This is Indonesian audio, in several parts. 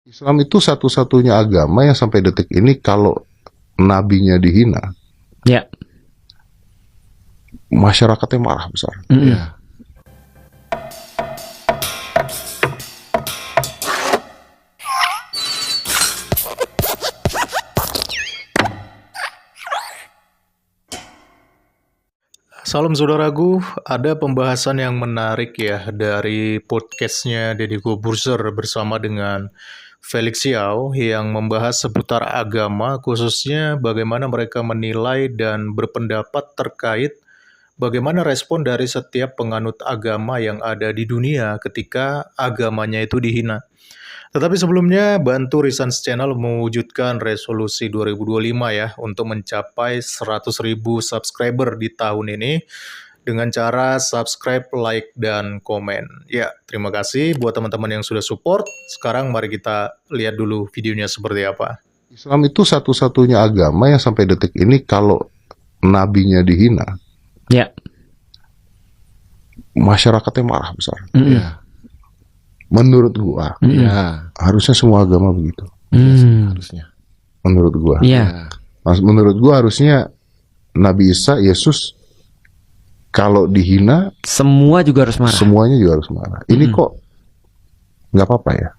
Islam itu satu-satunya agama yang sampai detik ini kalau nabinya dihina, Ya. masyarakatnya marah besar. Ya. Salam saudaraku, ada pembahasan yang menarik ya dari podcastnya Deddy Corbuzier bersama dengan Felix Yao yang membahas seputar agama, khususnya bagaimana mereka menilai dan berpendapat terkait bagaimana respon dari setiap penganut agama yang ada di dunia ketika agamanya itu dihina. Tetapi sebelumnya, bantu Risans Channel mewujudkan resolusi 2025 ya, untuk mencapai 100.000 subscriber di tahun ini, dengan cara subscribe, like, dan komen. Ya, terima kasih buat teman-teman yang sudah support. Sekarang mari kita lihat dulu videonya seperti apa. Islam itu satu-satunya agama yang sampai detik ini kalau nabinya dihina, Ya. masyarakatnya marah besar. Ya. Menurut gua, harusnya semua agama begitu. Harusnya. Menurut gua. Iya. Menurut gua harusnya Nabi Isa, Yesus, kalau dihina, Semua juga harus marah. semuanya juga harus marah. Ini kok nggak apa-apa ya?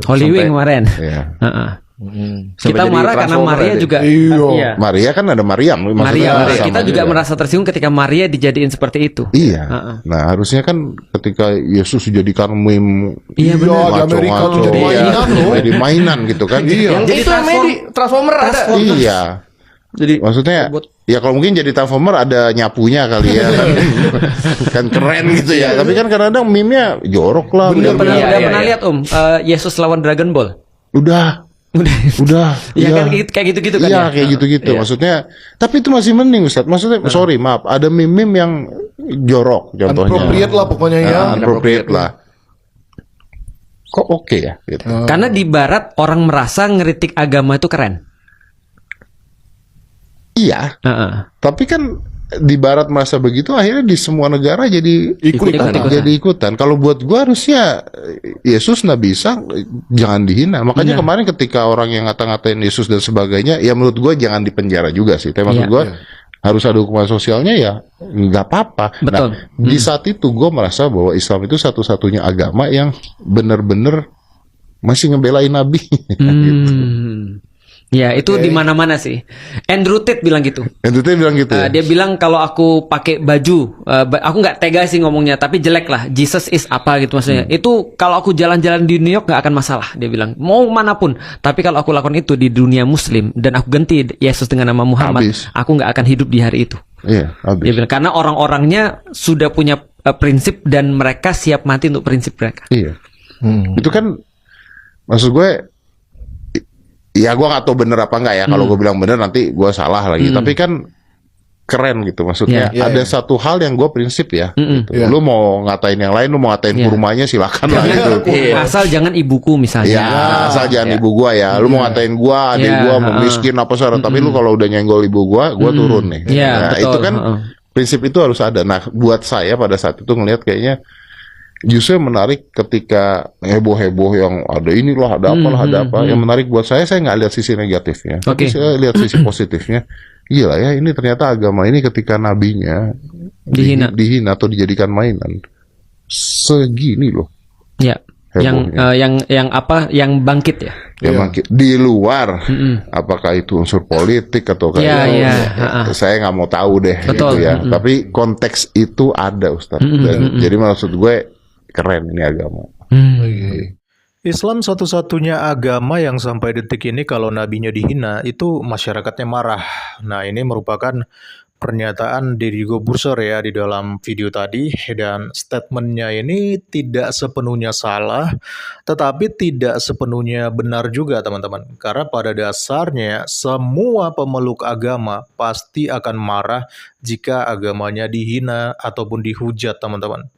Holy Wing kemarin. Ya. Heeh. Kita marah karena Maria juga. Iya. Maria kan ada Maryam. Maria. sama Kita juga merasa tersinggung ketika Maria dijadiin seperti itu. Iya. Nah, harusnya kan ketika Yesus dijadikan meme, Iya, benar. Di Amerika tuh jadi mainan loh. jadi mainan gitu kan. Yang Jadi itu yang Transformer ada. Iya. Jadi Maksudnya, ya kalau mungkin jadi Transformer ada nyapunya kali ya. Kan keren gitu ya. Tapi kan kadang-kadang meme-nya jorok lah. Udah pernah Udah. lihat Yesus lawan Dragon Ball? Udah. Ya iya. kan kayak gitu-gitu kan. Iya, ya? kayak gitu-gitu. Iya. Maksudnya, tapi itu masih mending Ustaz. Maksudnya, sorry, maaf, ada meme yang jorok contohnya. appropriate lah pokoknya ya. Appropriate lah. Kok oke ya? Gitu. Karena di barat orang merasa ngeritik agama itu keren. Iya, Heeh. tapi kan di barat merasa begitu, akhirnya di semua negara jadi ikutan. Kalau buat gua harusnya Yesus Nabi Isa jangan dihina. Makanya kemarin ketika orang yang ngata-ngatain Yesus dan sebagainya, ya menurut gua jangan dipenjara juga sih. Tapi maksud gua harus ada hukuman sosialnya, ya nggak apa-apa. Betul. Nah, di saat itu gua merasa bahwa Islam itu satu-satunya agama yang benar-benar masih ngebelain Nabi. Gitu. Ya, itu di mana-mana sih. Andrew Tate bilang gitu. Andrew Tate bilang gitu ya? Dia bilang kalau aku pakai baju, aku nggak tega sih ngomongnya, tapi jelek lah. Jesus is apa gitu maksudnya. Itu kalau aku jalan-jalan di New York nggak akan masalah. Dia bilang mau manapun. Tapi kalau aku lakukan itu di dunia Muslim dan aku ganti Yesus dengan nama Muhammad, aku nggak akan hidup di hari itu. Iya, habis. Dia bilang karena orang-orangnya sudah punya prinsip dan mereka siap mati untuk prinsip mereka. Iya. Itu kan maksud gue, ya gue gak tahu bener apa enggak ya. Kalau gue bilang bener nanti gue salah lagi. Tapi kan keren gitu. Maksudnya ada satu hal yang gue prinsip ya. Gitu. Lu mau ngatain yang lain, lu mau ngatain kurmanya silakan lah gitu. Asal jangan ibuku misalnya. Ya, asal jangan ibu gue ya. Lu mau ngatain gue, adik gue, mau miskin apa saran. Tapi lu kalau udah nyenggol ibu gue turun nih. Nah, betul. itu kan prinsip itu harus ada. Nah, buat saya pada saat itu ngelihat kayaknya justru menarik ketika heboh-heboh yang ada inilah, ada apalah, ada apa. Yang menarik buat saya nggak lihat sisi negatifnya, tapi saya lihat sisi positifnya. Gila ya, ini ternyata agama ini ketika nabinya dihina atau dijadikan mainan, segini loh. Ya. Yang bangkit ya. Yang bangkit di luar, apakah itu unsur politik atau saya nggak mau tahu deh. Betul. Gitu ya. Tapi konteks itu ada, Ustaz. Dan jadi maksud gue keren ini agama. Islam satu-satunya agama yang sampai detik ini kalau nabinya dihina, itu masyarakatnya marah. Nah, ini merupakan pernyataan Deddy Corbuzier ya di dalam video tadi, dan statementnya ini tidak sepenuhnya salah, tetapi tidak sepenuhnya benar juga teman-teman. Karena pada dasarnya semua pemeluk agama pasti akan marah jika agamanya dihina ataupun dihujat teman-teman.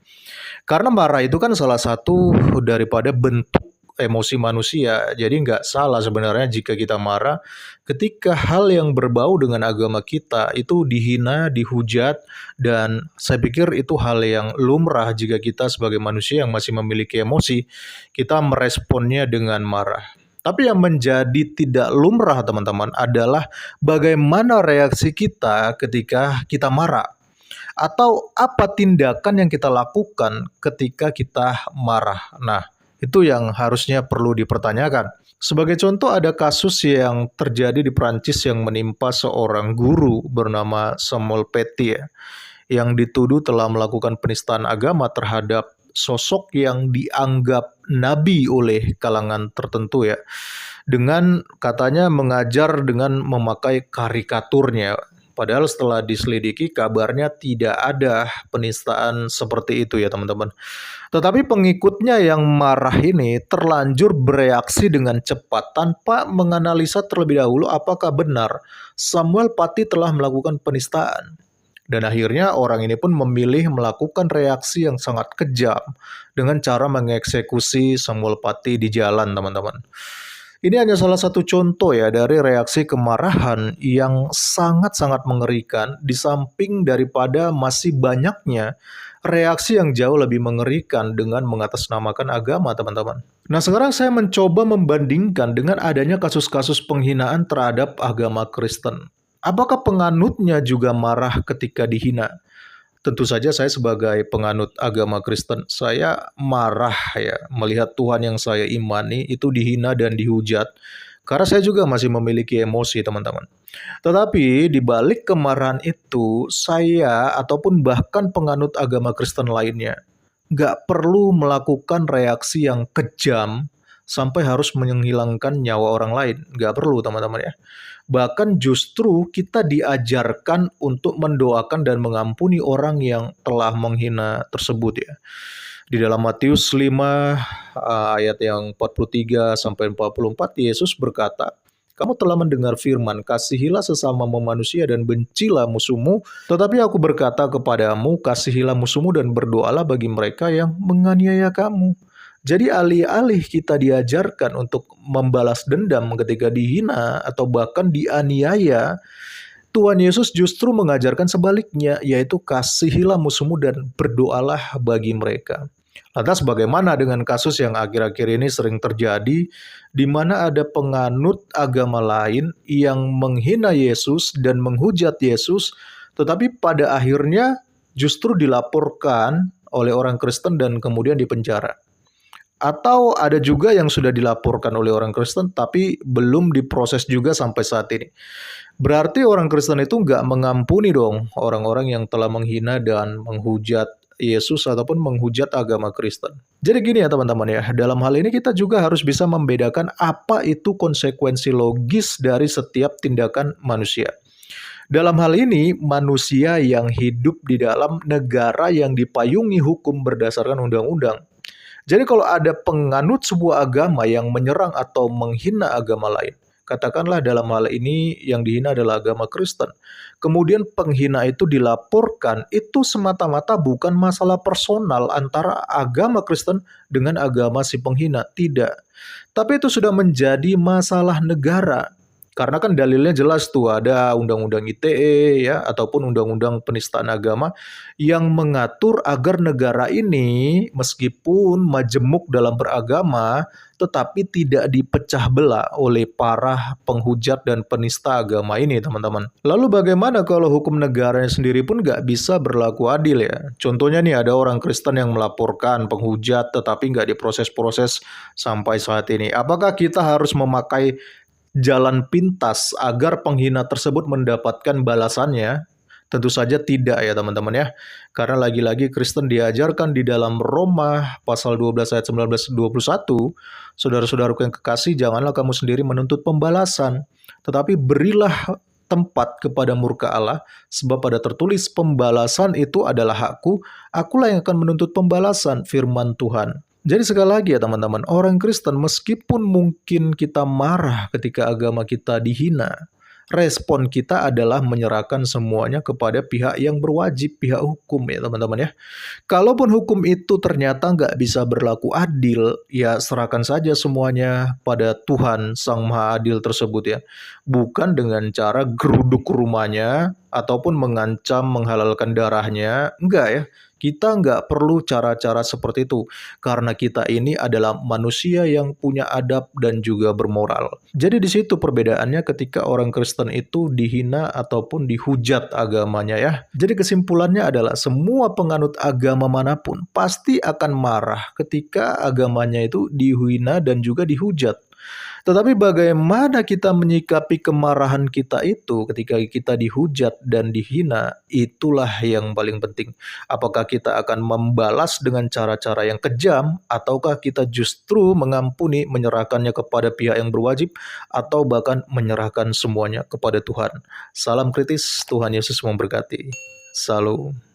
Karena marah itu kan salah satu daripada bentuk emosi manusia. Jadi nggak salah sebenarnya jika kita marah ketika hal yang berbau dengan agama kita itu dihina, dihujat, dan saya pikir itu hal yang lumrah jika kita sebagai manusia yang masih memiliki emosi, kita meresponnya dengan marah. Tapi yang menjadi tidak lumrah teman-teman adalah bagaimana reaksi kita ketika kita marah. Atau apa tindakan yang kita lakukan ketika kita marah. Nah, itu yang harusnya perlu dipertanyakan. Sebagai contoh ada kasus yang terjadi di Prancis yang menimpa seorang guru bernama Samuel Paty ya, yang dituduh telah melakukan penistaan agama terhadap sosok yang dianggap nabi oleh kalangan tertentu ya, dengan katanya mengajar dengan memakai karikaturnya. Padahal setelah diselidiki kabarnya tidak ada penistaan seperti itu ya teman-teman. Tetapi pengikutnya yang marah ini terlanjur bereaksi dengan cepat tanpa menganalisa terlebih dahulu apakah benar Samuel Paty telah melakukan penistaan. Dan akhirnya orang ini pun memilih melakukan reaksi yang sangat kejam dengan cara mengeksekusi Samuel Paty di jalan, teman-teman. Ini hanya salah satu contoh ya dari reaksi kemarahan yang sangat-sangat mengerikan, di samping daripada masih banyaknya reaksi yang jauh lebih mengerikan dengan mengatasnamakan agama, teman-teman. Nah, sekarang saya mencoba membandingkan dengan adanya kasus-kasus penghinaan terhadap agama Kristen. Apakah penganutnya juga marah ketika dihina? Tentu saja saya sebagai penganut agama Kristen, saya marah ya melihat Tuhan yang saya imani itu dihina dan dihujat. Karena saya juga masih memiliki emosi, teman-teman. Tetapi di balik kemarahan itu, saya ataupun bahkan penganut agama Kristen lainnya nggak perlu melakukan reaksi yang kejam sampai harus menghilangkan nyawa orang lain. Nggak perlu, teman-teman ya. Bahkan justru kita diajarkan untuk mendoakan dan mengampuni orang yang telah menghina tersebut ya. Di dalam Matius 5 ayat yang 43 sampai 44 Yesus berkata, "Kamu telah mendengar firman, kasihilah sesama manusia dan bencilah musuhmu. Tetapi aku berkata kepadamu, kasihilah musuhmu dan berdoalah bagi mereka yang menganiaya kamu." Jadi alih-alih kita diajarkan untuk membalas dendam ketika dihina atau bahkan dianiaya, Tuhan Yesus justru mengajarkan sebaliknya, yaitu kasihilah musuhmu dan berdoalah bagi mereka. Lantas bagaimana dengan kasus yang akhir-akhir ini sering terjadi, di mana ada penganut agama lain yang menghina Yesus dan menghujat Yesus, tetapi pada akhirnya justru dilaporkan oleh orang Kristen dan kemudian dipenjara. Atau ada juga yang sudah dilaporkan oleh orang Kristen tapi belum diproses juga sampai saat ini. Berarti orang Kristen itu nggak mengampuni dong orang-orang yang telah menghina dan menghujat Yesus ataupun menghujat agama Kristen. Jadi gini ya teman-teman ya, dalam hal ini kita juga harus bisa membedakan apa itu konsekuensi logis dari setiap tindakan manusia. Dalam hal ini, manusia yang hidup di dalam negara yang dipayungi hukum berdasarkan undang-undang. Jadi kalau ada penganut sebuah agama yang menyerang atau menghina agama lain, katakanlah dalam hal ini yang dihina adalah agama Kristen, kemudian penghina itu dilaporkan, itu semata-mata bukan masalah personal antara agama Kristen dengan agama si penghina, tidak. Tapi itu sudah menjadi masalah negara. Karena kan dalilnya jelas tuh, ada undang-undang ITE ya ataupun undang-undang penistaan agama yang mengatur agar negara ini meskipun majemuk dalam beragama tetapi tidak dipecah belah oleh para penghujat dan penista agama ini, teman-teman. Lalu bagaimana kalau hukum negaranya sendiri pun nggak bisa berlaku adil ya? Contohnya nih ada orang Kristen yang melaporkan penghujat tetapi nggak diproses-proses sampai saat ini. Apakah kita harus memakai jalan pintas agar penghina tersebut mendapatkan balasannya? Tentu saja tidak ya teman-teman ya. Karena lagi-lagi Kristen diajarkan di dalam Roma pasal 12 ayat 19-21, saudara-saudaraku yang kekasih, janganlah kamu sendiri menuntut pembalasan, tetapi berilah tempat kepada murka Allah, sebab pada tertulis pembalasan itu adalah hakku, akulah yang akan menuntut pembalasan, firman Tuhan. Jadi sekali lagi ya teman-teman, orang Kristen meskipun mungkin kita marah ketika agama kita dihina, respon kita adalah menyerahkan semuanya kepada pihak yang berwajib, pihak hukum ya teman-teman ya. Kalaupun hukum itu ternyata nggak bisa berlaku adil, ya serahkan saja semuanya pada Tuhan Sang Maha Adil tersebut ya. Bukan dengan cara geruduk rumahnya, ataupun mengancam menghalalkan darahnya, enggak ya. Kita nggak perlu cara-cara seperti itu, karena kita ini adalah manusia yang punya adab dan juga bermoral. Jadi di situ perbedaannya ketika orang Kristen itu dihina ataupun dihujat agamanya ya. Jadi kesimpulannya adalah semua penganut agama manapun pasti akan marah ketika agamanya itu dihina dan juga dihujat. Tetapi bagaimana kita menyikapi kemarahan kita itu ketika kita dihujat dan dihina, itulah yang paling penting. Apakah kita akan membalas dengan cara-cara yang kejam, ataukah kita justru mengampuni, menyerahkannya kepada pihak yang berwajib, atau bahkan menyerahkan semuanya kepada Tuhan. Salam kritis, Tuhan Yesus memberkati. Salam.